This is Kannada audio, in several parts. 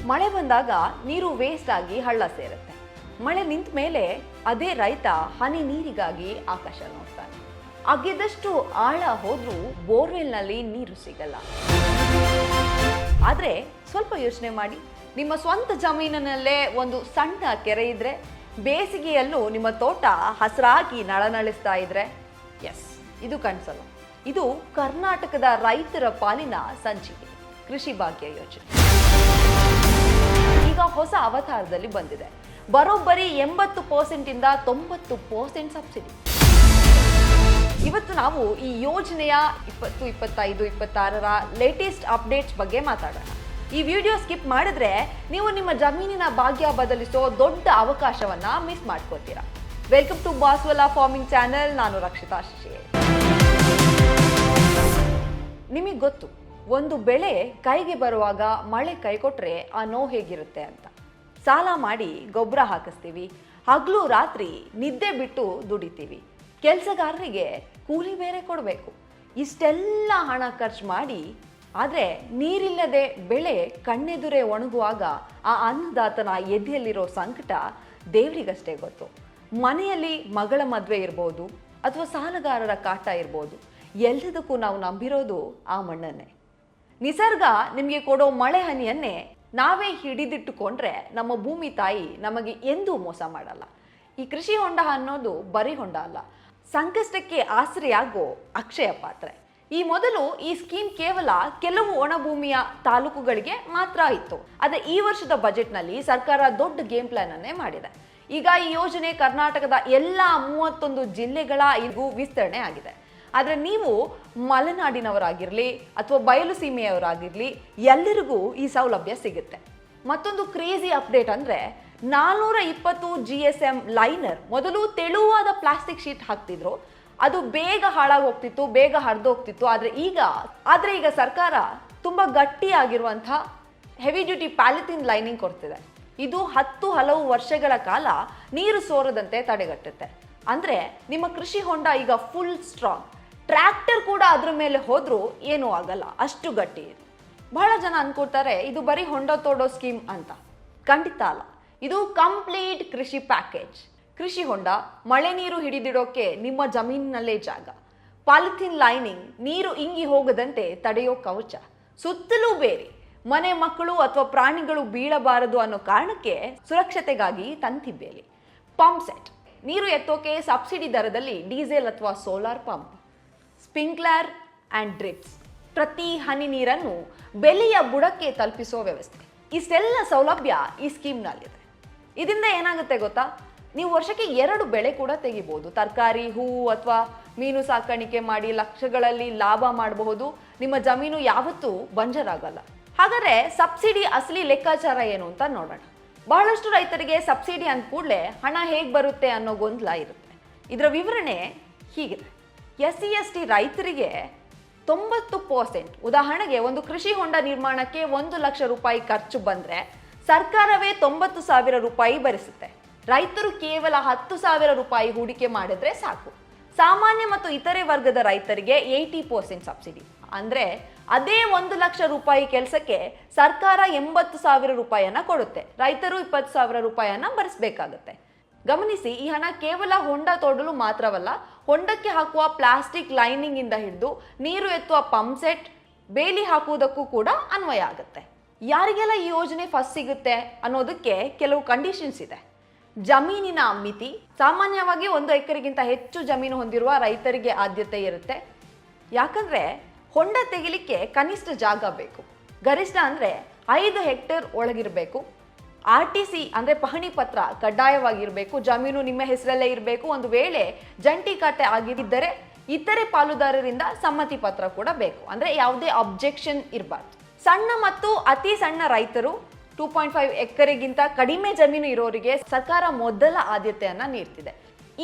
ಮಳೆ ಬಂದಾಗ ನೀರು ವೇಸ್ಟ್ ಆಗಿ ಹಳ್ಳ ಸೇರುತ್ತೆ. ಮಳೆ ನಿಂತ ಮೇಲೆ ಅದೇ ರೈತ ಹನಿ ನೀರಿಗಾಗಿ ಆಕಾಶ ನೋಡ್ತಾನೆ. ಅಗೆದಷ್ಟು ಆಳ ಹೋದ್ರೂ ಬೋರ್ವೆಲ್ನಲ್ಲಿ ನೀರು ಸಿಗಲ್ಲ. ಆದ್ರೆ ಸ್ವಲ್ಪ ಯೋಚನೆ ಮಾಡಿ, ನಿಮ್ಮ ಸ್ವಂತ ಜಮೀನಿನಲ್ಲೇ ಒಂದು ಸಣ್ಣ ಕೆರೆ ಇದ್ರೆ, ಬೇಸಿಗೆಯಲ್ಲೂ ನಿಮ್ಮ ತೋಟ ಹಸಿರಾಗಿ ನಳನಳಿಸ್ತಾ ಇದ್ರೆ, ಎಸ್, ಇದು ಕನ್ಸಲ್ಲ. ಇದು ಕರ್ನಾಟಕದ ರೈತರ ಪಾಲಿನ ಸಂಚಿಕೆ, ಕೃಷಿ ಭಾಗ್ಯ ಯೋಜನೆ. ಈಗ ಹೊಸ ಅವತಾರದಲ್ಲಿ ಬಂದಿದೆ. ಬರೋಬ್ಬರಿ 80% ಇಂದ 90% ಸಬ್ಸಿಡಿ. ಇವತ್ತು ನಾವು ಈ ಯೋಜನೆಯ 20, 25, 26ರ ಲೇಟೆಸ್ಟ್ ಅಪ್ಡೇಟ್ಸ್ ಬಗ್ಗೆ ಮಾತಾಡೋಣ. ಈ ವಿಡಿಯೋ ಸ್ಕಿಪ್ ಮಾಡಿದ್ರೆ ನೀವು ನಿಮ್ಮ ಜಮೀನಿನ ಭಾಗ್ಯ ಬದಲಿಸೋ ದೊಡ್ಡ ಅವಕಾಶವನ್ನ ಮಿಸ್ ಮಾಡ್ಕೋತೀರಾ. Welcome to Bosswala farming channel. ನಾನು ರಕ್ಷಿತಾ ಶಶಿ. ನಿಮಗೆ ಗೊತ್ತು, ಒಂದು ಬೆಳೆ ಕೈಗೆ ಬರುವಾಗ ಮಳೆ ಕೈ ಕೊಟ್ರೆ ಆ ನೋವು ಹೇಗಿರುತ್ತೆ ಅಂತ. ಸಾಲ ಮಾಡಿ ಗೊಬ್ಬರ ಹಾಕಿಸ್ತೀವಿ, ಹಗಲು ರಾತ್ರಿ ನಿದ್ದೆ ಬಿಟ್ಟು ದುಡಿತೀವಿ, ಕೆಲಸಗಾರರಿಗೆ ಕೂಲಿ ಬೇರೆ ಕೊಡಬೇಕು, ಇಷ್ಟೆಲ್ಲ ಹಣ ಖರ್ಚು ಮಾಡಿ, ಆದರೆ ನೀರಿಲ್ಲದೆ ಬೆಳೆ ಕಣ್ಣೆದುರೇ ಒಣಗುವಾಗ ಆ ಅನ್ನದಾತನ ಎದೆಯಲ್ಲಿರೋ ಸಂಕಟ ದೇವರಿಗಷ್ಟೇ ಗೊತ್ತು. ಮನೆಯಲ್ಲಿ ಮಗಳ ಮದುವೆ ಇರ್ಬೋದು ಅಥವಾ ಸಾಲಗಾರರ ಕಾಟ ಇರ್ಬೋದು, ಎಲ್ಲದಕ್ಕೂ ನಾವು ನಂಬಿರೋದು ಆ ಮಣ್ಣನ್ನೇ. ನಿಸರ್ಗ ನಿಮಗೆ ಕೊಡೋ ಮಳೆ ಹನಿಯನ್ನೇ ನಾವೇ ಹಿಡಿದಿಟ್ಟುಕೊಂಡ್ರೆ ನಮ್ಮ ಭೂಮಿ ತಾಯಿ ನಮಗೆ ಎಂದೂ ಮೋಸ ಮಾಡಲ್ಲ. ಈ ಕೃಷಿ ಹೊಂಡ ಅನ್ನೋದು ಬರೀ ಹೊಂಡ ಅಲ್ಲ, ಸಂಕಷ್ಟಕ್ಕೆ ಆಸರೆಯಾಗೋ ಅಕ್ಷಯ ಪಾತ್ರೆ. ಈ ಮೊದಲು ಈ ಸ್ಕೀಮ್ ಕೇವಲ ಕೆಲವು ಒಣಭೂಮಿಯ ತಾಲೂಕುಗಳಿಗೆ ಮಾತ್ರ ಇತ್ತು. ಆದರೆ ಈ ವರ್ಷದ ಬಜೆಟ್ನಲ್ಲಿ ಸರ್ಕಾರ ದೊಡ್ಡ ಗೇಮ್ ಪ್ಲಾನ್ ಅನ್ನೇ ಮಾಡಿದೆ. ಈಗ ಈ ಯೋಜನೆ ಕರ್ನಾಟಕದ ಎಲ್ಲ 31 ಜಿಲ್ಲೆಗಳ ವಿಸ್ತರಣೆ ಆಗಿದೆ. ಆದರೆ ನೀವು ಮಲೆನಾಡಿನವರಾಗಿರಲಿ ಅಥವಾ ಬಯಲು ಸೀಮೆಯವರಾಗಿರಲಿ, ಎಲ್ಲರಿಗೂ ಈ ಸೌಲಭ್ಯ ಸಿಗುತ್ತೆ. ಮತ್ತೊಂದು ಕ್ರೇಜಿ ಅಪ್ಡೇಟ್ ಅಂದರೆ 420 GSM ಲೈನರ್. ಮೊದಲು ತೆಳುವಾದ ಪ್ಲಾಸ್ಟಿಕ್ ಶೀಟ್ ಹಾಕ್ತಿದ್ರು, ಅದು ಬೇಗ ಹಾಳಾಗಿ ಹೋಗ್ತಿತ್ತು, ಬೇಗ ಹರಿದೋಗ್ತಿತ್ತು. ಆದರೆ ಈಗ ಸರ್ಕಾರ ತುಂಬ ಗಟ್ಟಿಯಾಗಿರುವಂಥ ಹೆವಿ ಡ್ಯೂಟಿ ಪ್ಯಾಲಿಥಿನ್ ಲೈನಿಂಗ್ ಕೊಡ್ತಿದೆ. ಇದು 10 ಹಲವು ವರ್ಷಗಳ ಕಾಲ ನೀರು ಸೋರದಂತೆ ತಡೆಗಟ್ಟುತ್ತೆ. ಅಂದರೆ ನಿಮ್ಮ ಕೃಷಿ ಹೊಂಡ ಈಗ ಫುಲ್ ಸ್ಟ್ರಾಂಗ್. ಟ್ರ್ಯಾಕ್ಟರ್ ಕೂಡ ಅದ್ರ ಮೇಲೆ ಹೋದ್ರೂ ಏನೂ ಆಗಲ್ಲ, ಅಷ್ಟು ಗಟ್ಟಿ ಇದೆ. ಬಹಳ ಜನ ಅನ್ಕೊಳ್ತಾರೆ ಇದು ಬರೀ ಹೊಂಡ ತೋಡೋ ಸ್ಕೀಮ್ ಅಂತ. ಖಂಡಿತ ಅಲ್ಲ, ಇದು ಕಂಪ್ಲೀಟ್ ಕೃಷಿ ಪ್ಯಾಕೇಜ್. ಕೃಷಿ ಹೊಂಡ, ಮಳೆ ನೀರು ಹಿಡಿದಿಡೋಕೆ ನಿಮ್ಮ ಜಮೀನಿನಲ್ಲೇ ಜಾಗ, ಪಾಲಿಥಿನ್ ಲೈನಿಂಗ್, ನೀರು ಇಂಗಿ ಹೋಗದಂತೆ ತಡೆಯೋ ಕವಚ, ಸುತ್ತಲೂ ಬೇರೆ, ಮನೆ ಮಕ್ಕಳು ಅಥವಾ ಪ್ರಾಣಿಗಳು ಬೀಳಬಾರದು ಅನ್ನೋ ಕಾರಣಕ್ಕೆ ಸುರಕ್ಷತೆಗಾಗಿ ತಂತಿ ಬೇಲಿ, ಪಂಪ್ ಸೆಟ್, ನೀರು ಎತ್ತೋಕೆ ಸಬ್ಸಿಡಿ ದರದಲ್ಲಿ ಡೀಸೆಲ್ ಅಥವಾ solar pump, sprinkler and drips, ಪ್ರತಿ ಹನಿ ನೀರನ್ನು ಬೆಲೆಯ ಬುಡಕ್ಕೆ ತಲುಪಿಸೋ ವ್ಯವಸ್ಥೆ. ಇಷ್ಟೆಲ್ಲ ಸೌಲಭ್ಯ ಈ ಸ್ಕೀಮ್ನಲ್ಲಿದೆ. ಇದರಿಂದ ಏನಾಗುತ್ತೆ ಗೊತ್ತಾ? ನೀವು ವರ್ಷಕ್ಕೆ 2 ಬೆಳೆ ಕೂಡ ತೆಗಿಬಹುದು. ತರಕಾರಿ, ಹೂವು ಅಥವಾ ಮೀನು ಸಾಕಾಣಿಕೆ ಮಾಡಿ ಲಕ್ಷಗಳಲ್ಲಿ ಲಾಭ ಮಾಡಬಹುದು. ನಿಮ್ಮ ಜಮೀನು ಯಾವತ್ತೂ ಬಂಜರಾಗಲ್ಲ. ಹಾಗಾದರೆ ಸಬ್ಸಿಡಿ ಅಸಲಿ ಲೆಕ್ಕಾಚಾರ ಏನು ಅಂತ ನೋಡೋಣ. ಬಹಳಷ್ಟು ರೈತರಿಗೆ ಸಬ್ಸಿಡಿ ಅಂದ ಕೂಡಲೇ ಹಣ ಹೇಗೆ ಬರುತ್ತೆ ಅನ್ನೋ ಗೊಂದಲ ಇರುತ್ತೆ. ಇದರ ವಿವರಣೆ ಹೀಗಿದೆ. SC ST ರೈತರಿಗೆ 90%, ಉದಾಹರಣೆಗೆ ಒಂದು ಕೃಷಿ ಹೊಂಡ ನಿರ್ಮಾಣಕ್ಕೆ 1 ಲಕ್ಷ ರೂಪಾಯಿ ಖರ್ಚು ಬಂದರೆ ಸರ್ಕಾರವೇ 90,000 ರೂಪಾಯಿ ಭರಿಸುತ್ತೆ. ರೈತರು ಕೇವಲ 10,000 ರೂಪಾಯಿ ಹೂಡಿಕೆ ಮಾಡಿದ್ರೆ ಸಾಕು. ಸಾಮಾನ್ಯ ಮತ್ತು ಇತರೆ ವರ್ಗದ ರೈತರಿಗೆ 80% ಸಬ್ಸಿಡಿ. ಅಂದರೆ ಅದೇ 1 ಲಕ್ಷ ರೂಪಾಯಿ ಕೆಲಸಕ್ಕೆ ಸರ್ಕಾರ 80,000 ರೂಪಾಯಿಯನ್ನ ಕೊಡುತ್ತೆ. ರೈತರು 20,000 ರೂಪಾಯಿಯನ್ನ ಭರಿಸಬೇಕಾಗುತ್ತೆ. ಗಮನಿಸಿ, ಈ ಹಣ ಕೇವಲ ಹೊಂಡ ತೋಡಲು ಮಾತ್ರವಲ್ಲ, ಹೊಂಡಕ್ಕೆ ಹಾಕುವ ಪ್ಲಾಸ್ಟಿಕ್ ಲೈನಿಂಗ್ ಇಂದ ಹಿಡಿದು ನೀರು ಎತ್ತುವ ಪಂಪ್ ಸೆಟ್, ಬೇಲಿ ಹಾಕುವುದಕ್ಕೂ ಕೂಡ ಅನ್ವಯ ಆಗುತ್ತೆ. ಯಾರಿಗೆಲ್ಲ ಈ ಯೋಜನೆ ಫಸ್ಟ್ ಸಿಗುತ್ತೆ ಅನ್ನೋದಕ್ಕೆ ಕೆಲವು ಕಂಡೀಷನ್ಸ್ ಇದೆ. ಜಮೀನಿನ ಮಿತಿ, ಸಾಮಾನ್ಯವಾಗಿ 1 ಎಕರೆಗಿಂತ ಹೆಚ್ಚು ಜಮೀನು ಹೊಂದಿರುವ ರೈತರಿಗೆ ಆದ್ಯತೆ ಇರುತ್ತೆ. ಯಾಕಂದ್ರೆ ಹೊಂಡ ತೆಗಿಲಿಕ್ಕೆ ಕನಿಷ್ಠ ಜಾಗ ಬೇಕು. ಗರಿಷ್ಠ ಅಂದರೆ 5 ಹೆಕ್ಟೇರ್ ಒಳಗಿರಬೇಕು. RTC ಅಂದರೆ ಪಹಣಿ ಪತ್ರ ಕಡ್ಡಾಯವಾಗಿರಬೇಕು. ಜಮೀನು ನಿಮ್ಮ ಹೆಸರಲ್ಲೇ ಇರಬೇಕು. ಒಂದು ವೇಳೆ ಜಂಟಿ ಖಾತೆ ಆಗಿದ್ದರೆ ಇತರೆ ಪಾಲುದಾರರಿಂದ ಸಮ್ಮತಿ ಪತ್ರ ಕೂಡ ಬೇಕು. ಅಂದರೆ ಯಾವುದೇ ಅಬ್ಜೆಕ್ಷನ್ ಇರಬಾರ್ದು. ಸಣ್ಣ ಮತ್ತು ಅತಿ ಸಣ್ಣ ರೈತರು, 2.5 ಎಕರೆಗಿಂತ ಕಡಿಮೆ ಜಮೀನು ಇರೋರಿಗೆ ಸರ್ಕಾರ ಮೊದಲ ಆದ್ಯತೆಯನ್ನ ನೀಡ್ತಿದೆ.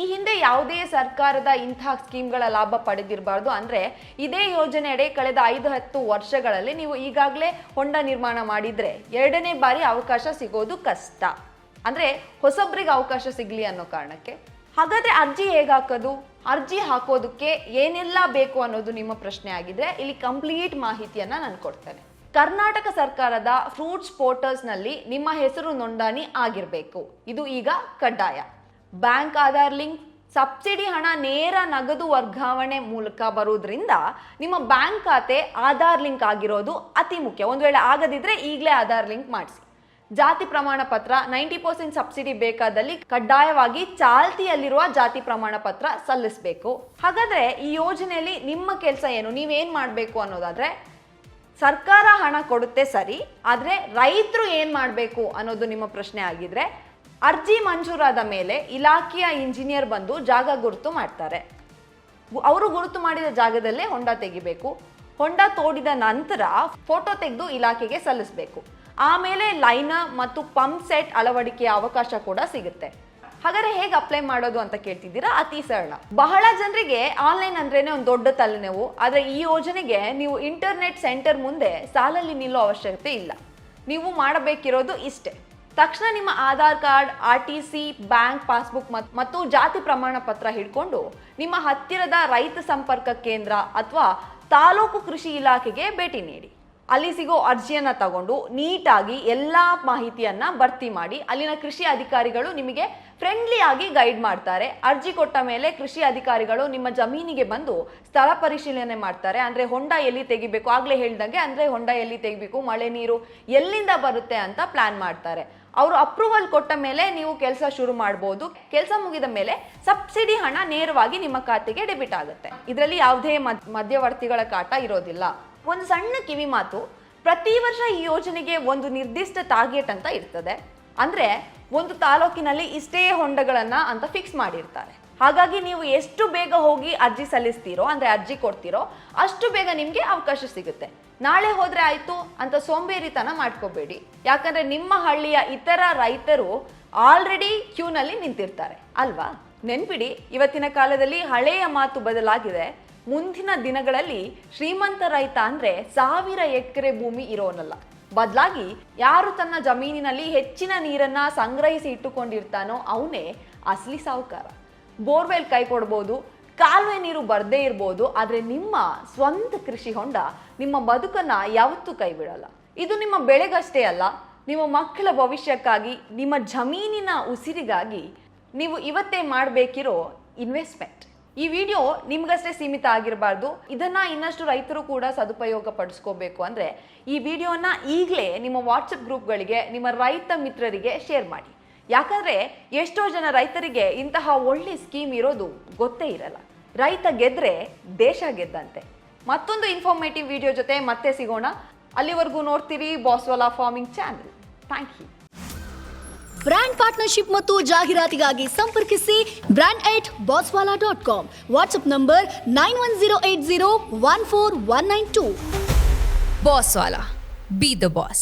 ಈ ಹಿಂದೆ ಯಾವುದೇ ಸರ್ಕಾರದ ಇಂತಹ ಸ್ಕೀಮ್ಗಳ ಲಾಭ ಪಡೆದಿರಬಾರ್ದು. ಅಂದರೆ ಇದೇ ಯೋಜನೆ ಅಡಿ ಕಳೆದ 5-10 ವರ್ಷಗಳಲ್ಲಿ ನೀವು ಈಗಾಗಲೇ ಹೊಂಡ ನಿರ್ಮಾಣ ಮಾಡಿದರೆ 2ನೇ ಬಾರಿ ಅವಕಾಶ ಸಿಗೋದು ಕಷ್ಟ. ಅಂದರೆ ಹೊಸಬ್ರಿಗೆ ಅವಕಾಶ ಸಿಗಲಿ ಅನ್ನೋ ಕಾರಣಕ್ಕೆ. ಹಾಗಾದರೆ ಅರ್ಜಿ ಹೇಗೆ ಹಾಕೋದು? ಅರ್ಜಿ ಹಾಕೋದಕ್ಕೆ ಏನೆಲ್ಲ ಬೇಕು ಅನ್ನೋದು ನಿಮ್ಮ ಪ್ರಶ್ನೆ ಆಗಿದ್ರೆ ಇಲ್ಲಿ ಕಂಪ್ಲೀಟ್ ಮಾಹಿತಿಯನ್ನು ನಾನು ಕೊಡ್ತೇನೆ. ಕರ್ನಾಟಕ ಸರ್ಕಾರದ ಫ್ರೂಟ್ಸ್ ಪೋರ್ಟಲ್ಸ್ನಲ್ಲಿ ನಿಮ್ಮ ಹೆಸರು ನೋಂದಣಿ ಆಗಿರಬೇಕು. ಇದು ಈಗ ಕಡ್ಡಾಯ. ಬ್ಯಾಂಕ್ ಆಧಾರ್ ಲಿಂಕ್, ಸಬ್ಸಿಡಿ ಹಣ ನೇರ ನಗದು ವರ್ಗಾವಣೆ ಮೂಲಕ ಬರುವುದರಿಂದ ನಿಮ್ಮ ಬ್ಯಾಂಕ್ ಖಾತೆ ಆಧಾರ್ ಲಿಂಕ್ ಆಗಿರೋದು ಅತಿ ಮುಖ್ಯ. ಒಂದು ವೇಳೆ ಆಗದಿದ್ರೆ ಈಗಲೇ ಆಧಾರ್ ಲಿಂಕ್ ಮಾಡಿಸಿ. ಜಾತಿ ಪ್ರಮಾಣ ಪತ್ರ, 90% ಸಬ್ಸಿಡಿ ಬೇಕಾದಲ್ಲಿ ಕಡ್ಡಾಯವಾಗಿ ಚಾಲ್ತಿಯಲ್ಲಿರುವ ಜಾತಿ ಪ್ರಮಾಣ ಪತ್ರ ಸಲ್ಲಿಸಬೇಕು. ಹಾಗಾದ್ರೆ ಈ ಯೋಜನೆಯಲ್ಲಿ ನಿಮ್ಮ ಕೆಲಸ ಏನು, ನೀವೇನ್ ಮಾಡಬೇಕು ಅನ್ನೋದಾದ್ರೆ, ಸರ್ಕಾರ ಹಣ ಕೊಡುತ್ತೆ ಸರಿ, ಆದ್ರೆ ರೈತರು ಏನ್ ಮಾಡಬೇಕು ಅನ್ನೋದು ನಿಮ್ಮ ಪ್ರಶ್ನೆ ಆಗಿದ್ರೆ, ಅರ್ಜಿ ಮಂಜೂರಾದ ಮೇಲೆ ಇಲಾಖೆಯ ಇಂಜಿನಿಯರ್ ಬಂದು ಜಾಗ ಗುರುತು ಮಾಡ್ತಾರೆ. ಅವರು ಗುರುತು ಮಾಡಿದ ಜಾಗದಲ್ಲೇ ಹೊಂಡ ತೆಗಿಬೇಕು. ಹೊಂಡ ತೋಡಿದ ನಂತರ ಫೋಟೋ ತೆಗೆದು ಇಲಾಖೆಗೆ ಸಲ್ಲಿಸಬೇಕು. ಆಮೇಲೆ ಲೈನರ್ ಮತ್ತು ಪಂಪ್ ಸೆಟ್ ಅಳವಡಿಕೆಯ ಅವಕಾಶ ಕೂಡ ಸಿಗುತ್ತೆ. ಹಾಗಾದ್ರೆ ಹೇಗೆ ಅಪ್ಲೈ ಮಾಡೋದು ಅಂತ ಕೇಳ್ತಿದ್ದೀರಾ? ಅತಿ ಸರಳ. ಬಹಳ ಜನರಿಗೆ ಆನ್ಲೈನ್ ಅಂದ್ರೇನೆ ಒಂದು ದೊಡ್ಡ ತಲೆನೋವು. ಆದ್ರೆ ಈ ಯೋಜನೆಗೆ ನೀವು ಇಂಟರ್ನೆಟ್ ಸೆಂಟರ್ ಮುಂದೆ ಸಾಲಲ್ಲಿ ನಿಲ್ಲೋ ಅವಶ್ಯಕತೆ ಇಲ್ಲ. ನೀವು ಮಾಡಬೇಕಿರೋದು ಇಷ್ಟೇ: ತಕ್ಷಣ ನಿಮ್ಮ Aadhaar card, RTC, bank passbook ಮತ್ತು ಜಾತಿ ಪ್ರಮಾಣ ಪತ್ರ ಹಿಡ್ಕೊಂಡು ನಿಮ್ಮ ಹತ್ತಿರದ ರೈತ ಸಂಪರ್ಕ ಕೇಂದ್ರ ಅಥವಾ ತಾಲೂಕು ಕೃಷಿ ಇಲಾಖೆಗೆ ಭೇಟಿ ನೀಡಿ. ಅಲ್ಲಿ ಸಿಗೋ ಅರ್ಜಿಯನ್ನ ತಗೊಂಡು ನೀಟಾಗಿ ಎಲ್ಲ ಮಾಹಿತಿಯನ್ನ ಭರ್ತಿ ಮಾಡಿ ಅಲ್ಲಿನ ಕೃಷಿ ಅಧಿಕಾರಿಗಳು ನಿಮಗೆ ಫ್ರೆಂಡ್ಲಿ ಆಗಿ ಗೈಡ್ ಮಾಡ್ತಾರೆ. ಅರ್ಜಿ ಕೊಟ್ಟ ಮೇಲೆ ಕೃಷಿ ಅಧಿಕಾರಿಗಳು ನಿಮ್ಮ ಜಮೀನಿಗೆ ಬಂದು ಸ್ಥಳ ಪರಿಶೀಲನೆ ಮಾಡ್ತಾರೆ. ಅಂದ್ರೆ ಹೊಂಡ ಎಲ್ಲಿ ತೆಗಿಬೇಕು, ಆಗ್ಲೇ ಹೇಳ್ದಂಗೆ ಅಂದ್ರೆ ಹೊಂಡ ಎಲ್ಲಿ ತೆಗಿಬೇಕು, ಮಳೆ ನೀರು ಎಲ್ಲಿಂದ ಬರುತ್ತೆ ಅಂತ ಪ್ಲಾನ್ ಮಾಡ್ತಾರೆ. ಅವರು ಅಪ್ರೂವಲ್ ಕೊಟ್ಟ ಮೇಲೆ ನೀವು ಕೆಲಸ ಶುರು ಮಾಡಬಹುದು. ಕೆಲಸ ಮುಗಿದ ಮೇಲೆ ಸಬ್ಸಿಡಿ ಹಣ ನೇರವಾಗಿ ನಿಮ್ಮ ಖಾತೆಗೆ ಡೆಬಿಟ್ ಆಗುತ್ತೆ. ಇದರಲ್ಲಿ ಯಾವುದೇ ಮಧ್ಯವರ್ತಿಗಳ ಕಾಟ ಇರೋದಿಲ್ಲ. ಒಂದು ಸಣ್ಣ ಕಿವಿ ಮಾತು: ಪ್ರತಿ ವರ್ಷ ಈ ಯೋಜನೆಗೆ ಒಂದು ನಿರ್ದಿಷ್ಟ ಟಾರ್ಗೆಟ್ ಅಂತ ಇರ್ತದೆ. ಅಂದ್ರೆ ಒಂದು ತಾಲೂಕಿನಲ್ಲಿ ಇಷ್ಟೇ ಹೊಂಡಗಳನ್ನ ಅಂತ ಫಿಕ್ಸ್ ಮಾಡಿರ್ತಾರೆ. ಹಾಗಾಗಿ ನೀವು ಎಷ್ಟು ಬೇಗ ಹೋಗಿ ಅರ್ಜಿ ಸಲ್ಲಿಸ್ತೀರೋ, ಅಂದ್ರೆ ಅರ್ಜಿ ಕೊಡ್ತೀರೋ, ಅಷ್ಟು ಬೇಗ ನಿಮ್ಗೆ ಅವಕಾಶ ಸಿಗುತ್ತೆ. ನಾಳೆ ಹೋದ್ರೆ ಆಯ್ತು ಅಂತ ಸೋಂಬೇರಿತನ ಮಾಡ್ಕೋಬೇಡಿ. ಯಾಕಂದ್ರೆ ನಿಮ್ಮ ಹಳ್ಳಿಯ ಇತರ ರೈತರು ಆಲ್ರೆಡಿ ಕ್ಯೂನಲ್ಲಿ ನಿಂತಿರ್ತಾರೆ ಅಲ್ವಾ? ನೆನ್ಪಿಡಿ, ಇವತ್ತಿನ ಕಾಲದಲ್ಲಿ ಹಳೆಯ ಮಾತು ಬದಲಾಗಿದೆ. ಮುಂದಿನ ದಿನಗಳಲ್ಲಿ ಶ್ರೀಮಂತ ರೈತ ಅಂದ್ರೆ 1000 ಎಕರೆ ಭೂಮಿ ಇರೋನಲ್ಲ. ಬದಲಾಗಿ ಯಾರು ತನ್ನ ಜಮೀನಿನಲ್ಲಿ ಹೆಚ್ಚಿನ ನೀರನ್ನ ಸಂಗ್ರಹಿಸಿ ಇಟ್ಟುಕೊಂಡಿರ್ತಾನೋ ಅವನೇ ಅಸಲಿ ಸಾಹುಕಾರ. ಬೋರ್ವೆಲ್ ಕೈ ಕೊಡ್ಬೋದು, ಕಾಲುವೆ ನೀರು ಬರ್ದೇ ಇರ್ಬೋದು, ಆದ್ರೆ ನಿಮ್ಮ ಸ್ವಂತ ಕೃಷಿ ಹೊಂಡ ನಿಮ್ಮ ಬದುಕನ್ನ ಯಾವತ್ತೂ ಕೈ ಬಿಡಲ್ಲ. ಇದು ನಿಮ್ಮ ಬೆಳೆಗಷ್ಟೇ ಅಲ್ಲ, ನಿಮ್ಮ ಮಕ್ಕಳ ಭವಿಷ್ಯಕ್ಕಾಗಿ, ನಿಮ್ಮ ಜಮೀನಿನ ಉಸಿರಿಗಾಗಿ ನೀವು ಇವತ್ತೇ ಮಾಡಬೇಕಿರೋ ಇನ್ವೆಸ್ಟ್ಮೆಂಟ್. ಈ ವಿಡಿಯೋ ನಿಮ್ಗಷ್ಟೇ ಸೀಮಿತ ಆಗಿರಬಾರ್ದು. ಇದನ್ನ ಇನ್ನಷ್ಟು ರೈತರು ಕೂಡ ಸದುಪಯೋಗ ಪಡಿಸ್ಕೋಬೇಕು ಅಂದ್ರೆ ಈ ವಿಡಿಯೋನ ಈಗಲೇ ನಿಮ್ಮ ವಾಟ್ಸಪ್ ಗ್ರೂಪ್ಗಳಿಗೆ, ನಿಮ್ಮ ರೈತ ಮಿತ್ರರಿಗೆ ಶೇರ್ ಮಾಡಿ. ಯಾಕಂದ್ರೆ ಎಷ್ಟೋ ಜನ ರೈತರಿಗೆ ಇಂತಹ ಒಳ್ಳೆ ಸ್ಕೀಮ್ ಇರೋದು ಗೊತ್ತೇ ಇರಲ್ಲ. ರೈತ ಗೆದ್ರೆ ದೇಶ ಗೆದ್ದಂತೆ. ಮತ್ತೊಂದು ಇನ್ಫಾರ್ಮೇಟಿವ್ ವಿಡಿಯೋ ಜೊತೆ ಮತ್ತೆ ಸಿಗೋಣ. ಅಲ್ಲಿವರೆಗೂ ನೋಡ್ತೀರಿ Bosswala farming channel. Thank you. Brand partnership ಮತ್ತು ಜಾಹೀರಾತಿಗಾಗಿ ಸಂಪರ್ಕಿಸಿ brand@bosswala.com. WhatsApp number 9108014192. Bosswala. Be the boss.